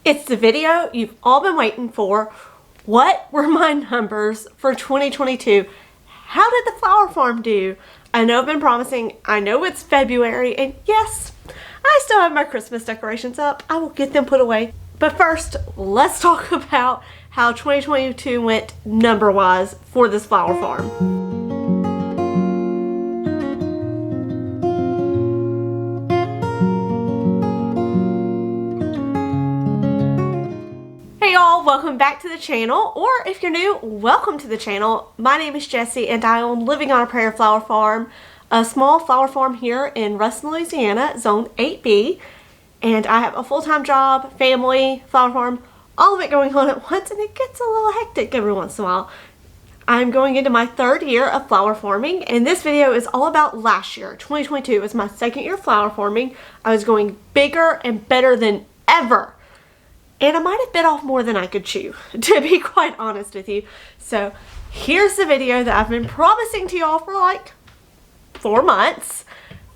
It's the video you've all been waiting for. What were my numbers for 2022? How did the flower farm do? I know I've been promising. I know it's February, and yes, I still have my Christmas decorations up. I will get them put away. But first, let's talk about how 2022 went number-wise for this flower farm. Hey y'all, welcome back to the channel, or if you're new, welcome to the channel. My name is Jessie and I own Living on a Prayer Flower Farm, a small flower farm here in Ruston, Louisiana, Zone 8B. And I have a full-time job, family, flower farm, all of it going on at once, and it gets a little hectic every once in a while. I'm going into my third year of flower farming, and this video is all about last year. 2022 was my second year of flower farming. I was going bigger and better than ever. And I might have bit off more than I could chew, to be quite honest with you. So here's the video that I've been promising to y'all for like 4 months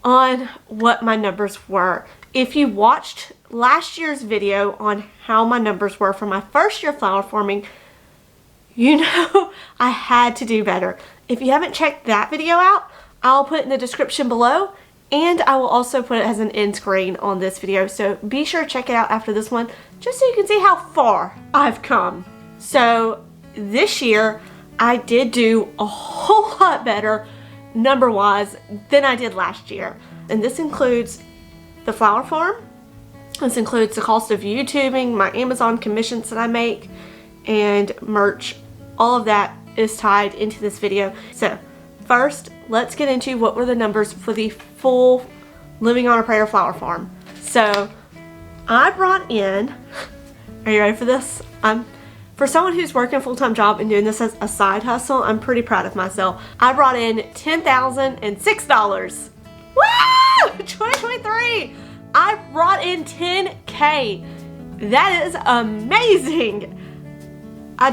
on what my numbers were. If you watched last year's video on how my numbers were for my first year of flower farming, you know I had to do better. If you haven't checked that video out, I'll put it in the description below. And I will also put it as an end screen on this video, so be sure to check it out after this one, just so you can see how far I've come. So this year, I did do a whole lot better number-wise than I did last year. And this includes the flower farm, this includes the cost of YouTubing, my Amazon commissions that I make, and merch. All of that is tied into this video. So first, let's get into what were the numbers for the full Living on a Prayer flower farm. So I brought in, are you ready for this? For someone who's working a full-time job and doing this as a side hustle, I'm pretty proud of myself. I brought in $10,006. Woo! 2023! I brought in 10K. That is amazing. I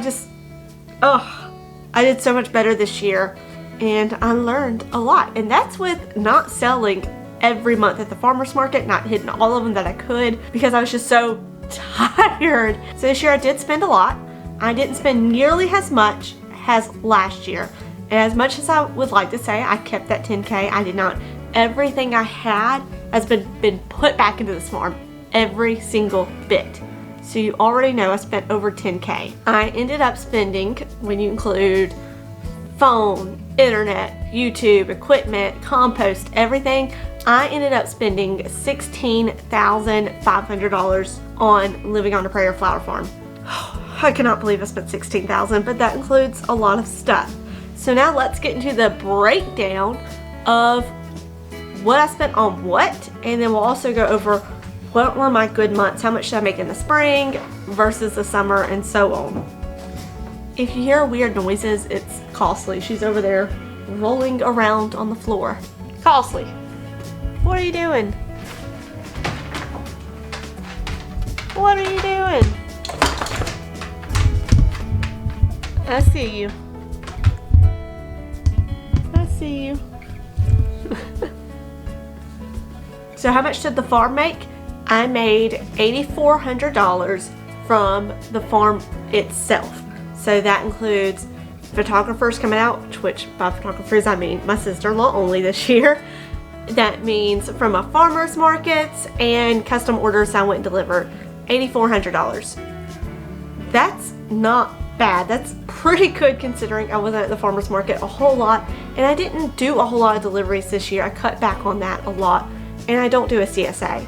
did so much better this year. And I learned a lot, and that's with not selling every month at the farmer's market, not hitting all of them that I could because I was just so tired. So this year I did spend a lot. I didn't spend nearly as much as last year. And as much as I would like to say I kept that 10K, I did not. Everything I had has been put back into this farm, every single bit. So you already know I spent over 10K. I ended up spending, when you include phone, internet, YouTube, equipment, compost, everything, I ended up spending $16,500 on Living on a Prayer flower farm. I cannot believe I spent $16,000, but that includes a lot of stuff. So now let's get into the breakdown of what I spent on what, and then we'll also go over what were my good months, how much did I make in the spring versus the summer, and so on. If you hear weird noises, it's Costly. She's over there rolling around on the floor. Costly, what are you doing? What are you doing? I see you. I see you. So how much did the farm make? I made $8,400 from the farm itself. So that includes photographers coming out, which by photographers I mean my sister-in-law only this year. That means from a farmer's markets and custom orders I went and delivered. $8,400. That's not bad. That's pretty good considering I wasn't at the farmer's market a whole lot, and I didn't do a whole lot of deliveries this year. I cut back on that a lot, and I don't do a CSA.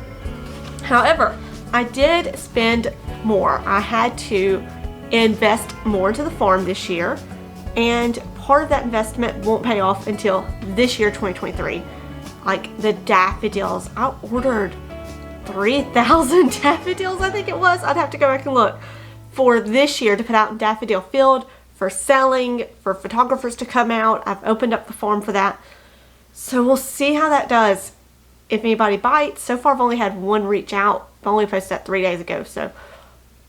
However, I did spend more. I had to invest more into the farm this year, and part of that investment won't pay off until this year, 2023. Like the daffodils, I ordered 3,000 daffodils, I think it was. I'd have to go back and look, for this year to put out in Daffodil Field for selling, for photographers to come out. I've opened up the farm for that, so we'll see how that does, if anybody bites. So far I've only had one reach out. I only posted that 3 days ago, so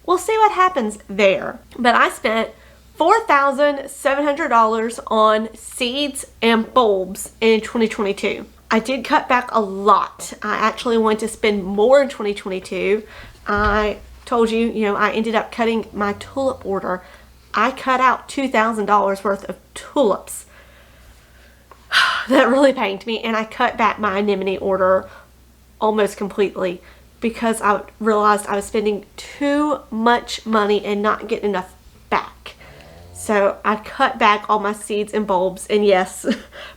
we'll see what happens there. But I spent $4,700 on seeds and bulbs in 2022. I did cut back a lot. I actually wanted to spend more in 2022. I told you, I ended up cutting my tulip order. I cut out $2,000 worth of tulips. That really pained me, and I cut back my anemone order almost completely because I realized I was spending too much money and not getting enough back. So I cut back all my seeds and bulbs, and yes,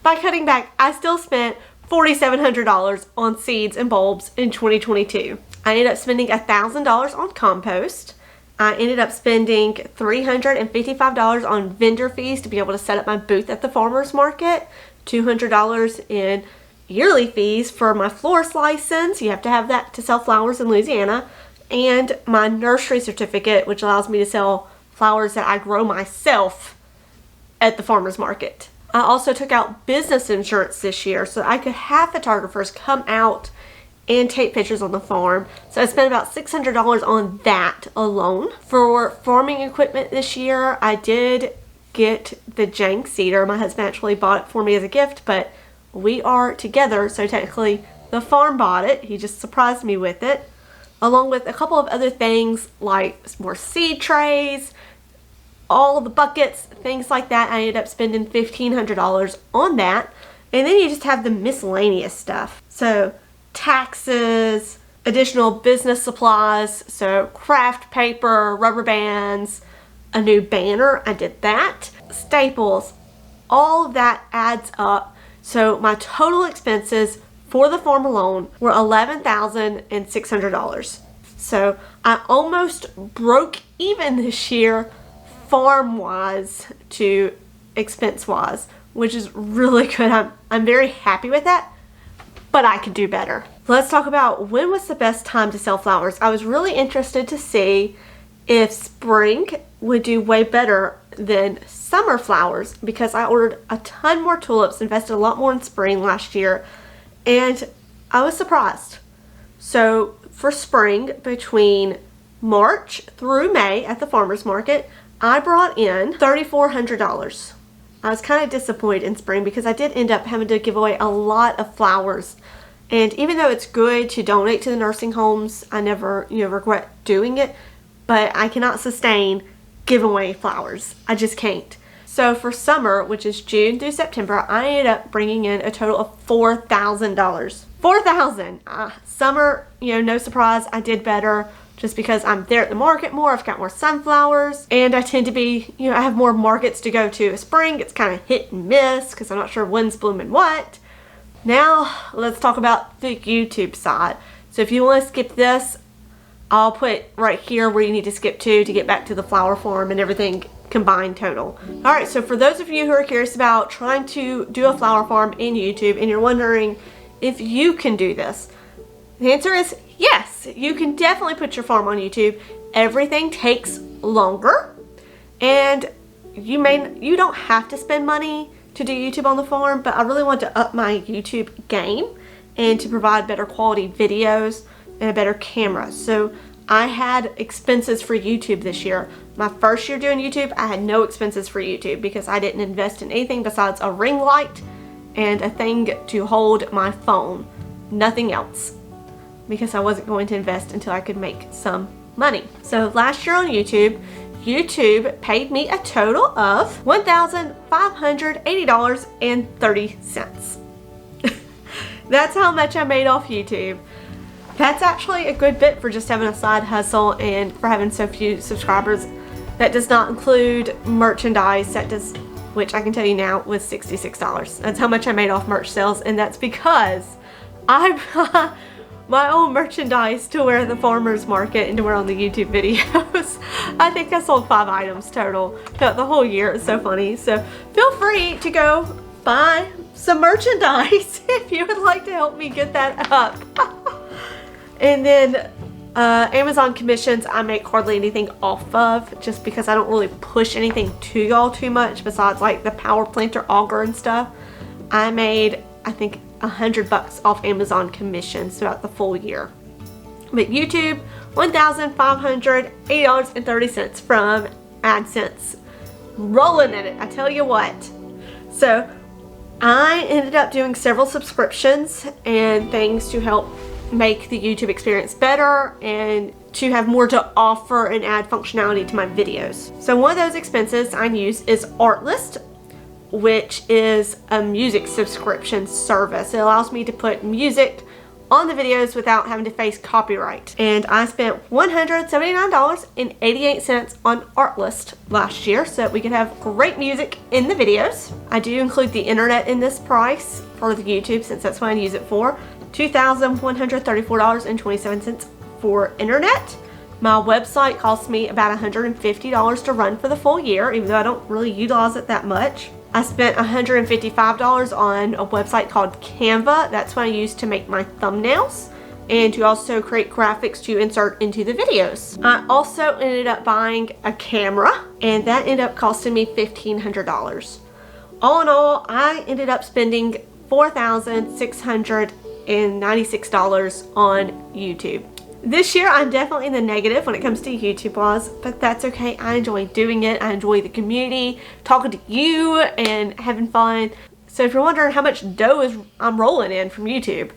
by cutting back, I still spent $4,700 on seeds and bulbs in 2022. I ended up spending $1,000 on compost. I ended up spending $355 on vendor fees to be able to set up my booth at the farmer's market, $200 in yearly fees for my florist license. You have to have that to sell flowers in Louisiana, and my nursery certificate, which allows me to sell flowers that I grow myself at the farmer's market. I also took out business insurance this year so I could have photographers come out and take pictures on the farm. So I spent about $600 on that alone. For farming equipment this year, I did get the Jank seeder. My husband actually bought it for me as a gift, but we are together, so technically the farm bought it. He just surprised me with it, along with a couple of other things like more seed trays, all the buckets, things like that. I ended up spending $1,500 on that. And then you just have the miscellaneous stuff. So taxes, additional business supplies, so craft paper, rubber bands, a new banner, I did that, staples, all of that adds up. So my total expenses for the farm alone were $11,600. So I almost broke even this year, farm-wise to expense-wise, which is really good. I'm very happy with that, but I could do better. Let's talk about when was the best time to sell flowers. I was really interested to see if spring would do way better than summer flowers because I ordered a ton more tulips, invested a lot more in spring last year, and I was surprised. So for spring, between March through May at the farmer's market, I brought in $3,400. I was kind of disappointed in spring because I did end up having to give away a lot of flowers. And even though it's good to donate to the nursing homes, I never, regret doing it, but I cannot sustain giving away flowers. I just can't. So for summer, which is June through September, I ended up bringing in a total of $4,000. $4,000. Summer, no surprise, I did better just because I'm there at the market more. I've got more sunflowers, and I tend to be, I have more markets to go to. Spring, it's kind of hit and miss because I'm not sure when's blooming what. Now, let's talk about the YouTube side. So if you want to skip this, I'll put right here where you need to skip to get back to the flower farm and everything combined total. Alright, so for those of you who are curious about trying to do a flower farm in YouTube and you're wondering if you can do this, the answer is yes, you can definitely put your farm on YouTube. Everything takes longer, and you don't have to spend money to do YouTube on the farm, but I really want to up my YouTube game and to provide better quality videos and a better camera. So I had expenses for YouTube this year. My first year doing YouTube, I had no expenses for YouTube because I didn't invest in anything besides a ring light and a thing to hold my phone. Nothing else, because I wasn't going to invest until I could make some money. So last year on YouTube paid me a total of $1,580.30. That's how much I made off YouTube. That's actually a good bit for just having a side hustle and for having so few subscribers. That does not include merchandise, which I can tell you now was $66. That's how much I made off merch sales, and that's because I bought my own merchandise to wear at the farmer's market and to wear on the YouTube videos. I think I sold 5 items total throughout the whole year. It's so funny. So feel free to go buy some merchandise if you would like to help me get that up. And then Amazon commissions I make hardly anything off of, just because I don't really push anything to y'all too much besides like the power planter auger and stuff. I made, I think, $100 off Amazon commissions throughout the full year. But YouTube, $1,580.30 from AdSense. Rolling in it, I tell you what. So I ended up doing several subscriptions and things to help make the YouTube experience better and to have more to offer and add functionality to my videos. So one of those expenses I use is Artlist, which is a music subscription service. It allows me to put music on the videos without having to face copyright. And I spent $179.88 on Artlist last year so that we could have great music in the videos. I do include the internet in this price for the YouTube since that's what I use it for. $2,134.27 for internet. My website costs me about $150 to run for the full year, even though I don't really utilize it that much. I spent $155 on a website called Canva. That's what I use to make my thumbnails and to also create graphics to insert into the videos. I also ended up buying a camera, and that ended up costing me $1,500. All in all, I ended up spending $4,696 on YouTube. This year, I'm definitely in the negative when it comes to YouTube wise, but that's okay. I enjoy doing it. I enjoy the community, talking to you, and having fun. So if you're wondering how much dough I'm rolling in from YouTube,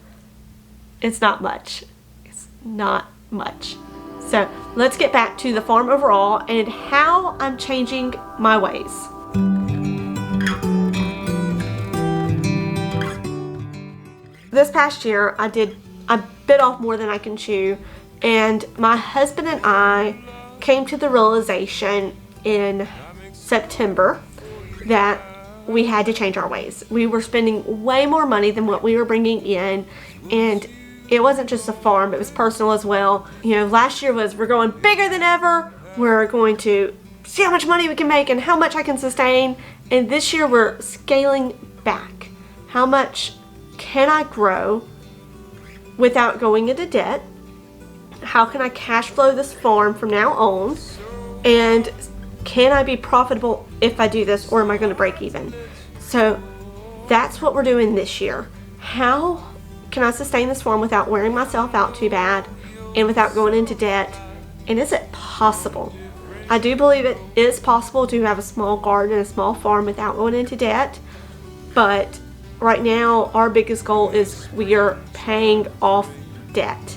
it's not much. It's not much. So let's get back to the farm overall and how I'm changing my ways. This past year, I bit off more than I can chew, and my husband and I came to the realization in September that we had to change our ways. We were spending way more money than what we were bringing in, and it wasn't just a farm, it was personal as well. You know, last year was we're going bigger than ever, we're going to see how much money we can make and how much I can sustain, and this year we're scaling back. How much can I grow without going into debt? How can I cash flow this farm from now on? And can I be profitable if I do this, or am I going to break even? So that's what we're doing this year. How can I sustain this farm without wearing myself out too bad and without going into debt? And is it possible? I do believe it is possible to have a small garden and a small farm without going into debt, but right now our biggest goal is we are paying off debt.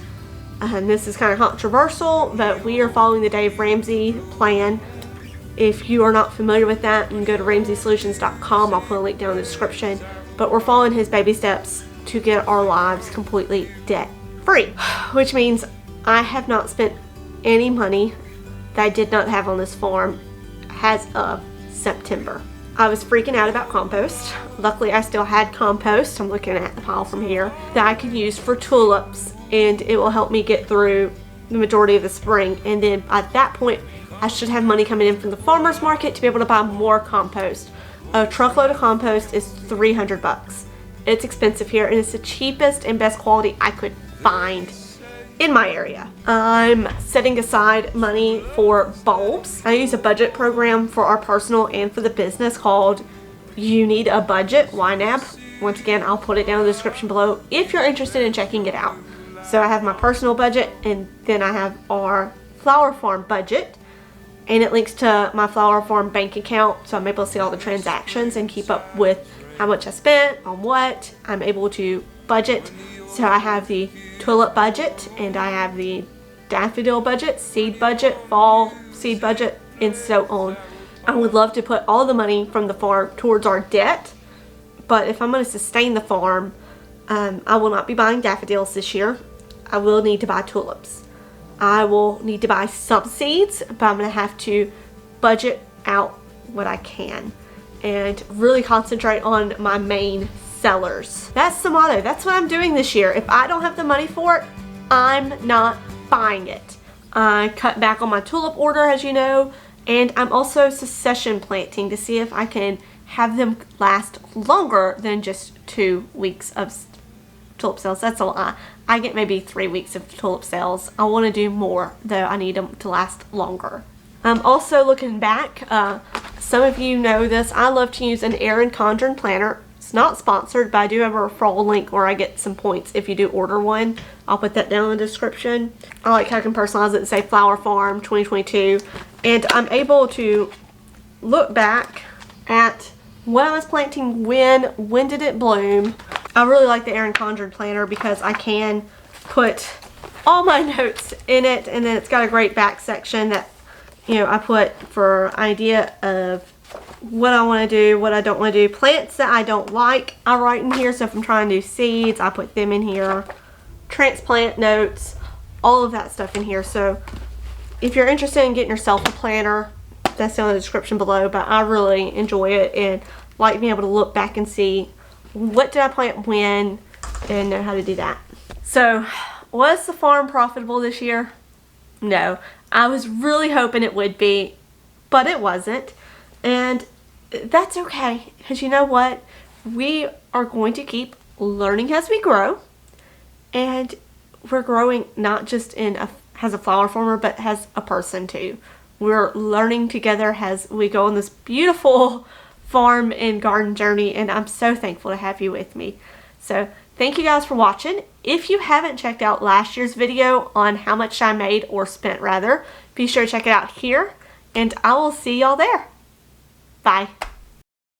This is kind of controversial, but we are following the Dave Ramsey plan. If you are not familiar with that, you can go to ramseysolutions.com. I'll put a link down in the description. But we're following his baby steps to get our lives completely debt free, which means I have not spent any money that I did not have on this farm as of September. I was freaking out about compost. Luckily, I still had compost. I'm looking at the pile from here that I could use for tulips, and it will help me get through the majority of the spring. And then at that point, I should have money coming in from the farmer's market to be able to buy more compost. A truckload of compost is $300. It's expensive here, and it's the cheapest and best quality I could find in my area. I'm setting aside money for bulbs. I use a budget program for our personal and for the business called You Need a Budget, YNAB. Once again, I'll put it down in the description below if you're interested in checking it out. So I have my personal budget, and then I have our flower farm budget, and it links to my flower farm bank account, so I'm able to see all the transactions and keep up with how much I spent on what. I'm able to budget. So I have the tulip budget, and I have the daffodil budget, seed budget, fall seed budget, and so on. I would love to put all the money from the farm towards our debt, but if I'm going to sustain the farm, I will not be buying daffodils this year. I will need to buy tulips. I will need to buy some seeds, but I'm going to have to budget out what I can and really concentrate on my main sellers. That's the motto. That's what I'm doing this year. If I don't have the money for it, I'm not buying it. I cut back on my tulip order, as you know, and I'm also succession planting to see if I can have them last longer than just 2 weeks of tulip sales. That's a lie. I get maybe 3 weeks of tulip sales. I want to do more, though. I need them to last longer. Also looking back, some of you know this, I love to use an Erin Condren planner. It's not sponsored, but I do have a referral link where I get some points if you do order one. I'll put that down in the description. I like how I can personalize it and say Flower Farm 2022. And I'm able to look back at what I was planting when did it bloom. I really like the Erin Condren planner because I can put all my notes in it, and then it's got a great back section that, you know, I put for idea of what I want to do, what I don't want to do. Plants that I don't like, I write in here. So if I'm trying to do seeds, I put them in here. Transplant notes, all of that stuff in here. So if you're interested in getting yourself a planner, that's in the description below. But I really enjoy it and like being able to look back and see what did I plant when and know how to do that. So was the farm profitable this year? No. I was really hoping it would be, but it wasn't. And that's okay, because you know what? We are going to keep learning as we grow. And we're growing not just as a flower farmer, but as a person too. We're learning together as we go on this beautiful farm and garden journey, and I'm so thankful to have you with me. So thank you guys for watching. If you haven't checked out last year's video on how much I made, or spent rather, be sure to check it out here, and I will see y'all there. Bye.